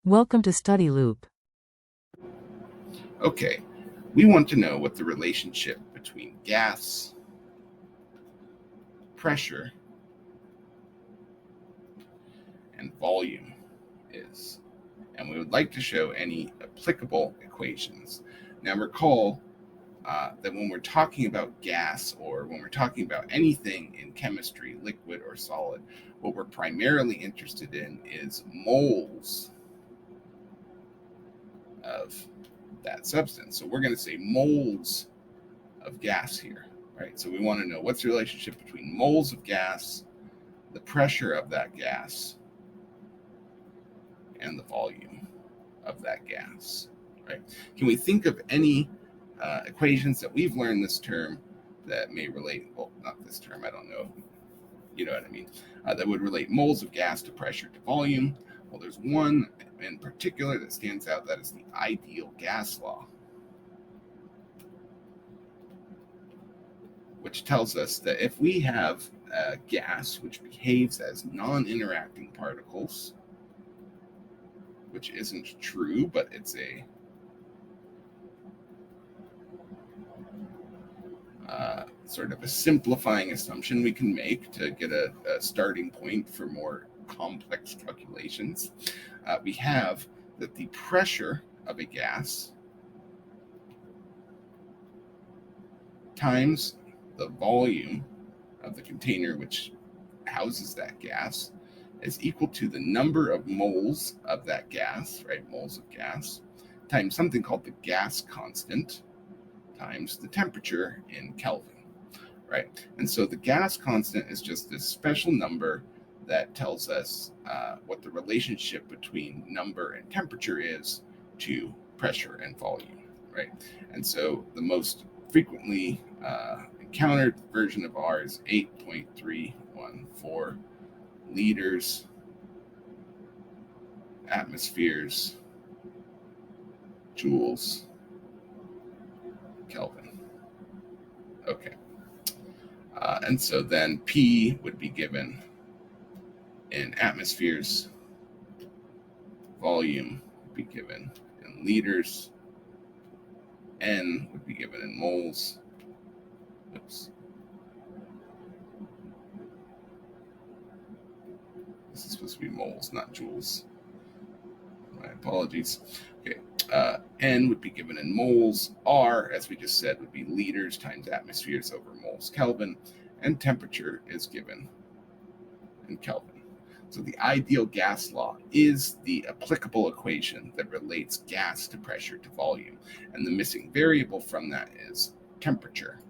Welcome to Study Loop. Okay, we want to know what the relationship between gas, pressure, and volume is. And we would like to show any applicable equations. Now recall that when we're talking about gas or when we're talking about anything in chemistry, liquid or solid, what we're primarily interested in is moles of that substance. So we're going to say moles of gas here, right? So we want to know what's the relationship between moles of gas, the pressure of that gas, and the volume of that gas, right? Can we think of any equations that we've learned this term that may relate, well, not this term, I don't know, you know what I mean, that would relate moles of gas to pressure to volume? Well, there's one in particular that stands out, that is the ideal gas law, which tells us that if we have a gas which behaves as non-interacting particles, which isn't true, but it's a sort of a simplifying assumption we can make to get a starting point for more complex calculations. We have that the pressure of a gas times the volume of the container which houses that gas is equal to the number of moles of that gas, right? Moles of gas, times something called the gas constant, times the temperature in Kelvin, right? And so the gas constant is just this special number that tells us what the relationship between number and temperature is to pressure and volume, right? And so the most frequently encountered version of R is 8.314 liters, atmospheres, joules, Kelvin. Okay. And so then P would be given in atmospheres, volume would be given in liters, N would be given in moles. Oops. This is supposed to be moles, not joules. My apologies. Okay. N would be given in moles. R, as we just said, would be liters times atmospheres over moles Kelvin. And temperature is given in Kelvin. So the ideal gas law is the applicable equation that relates gas to pressure to volume. And the missing variable from that is temperature.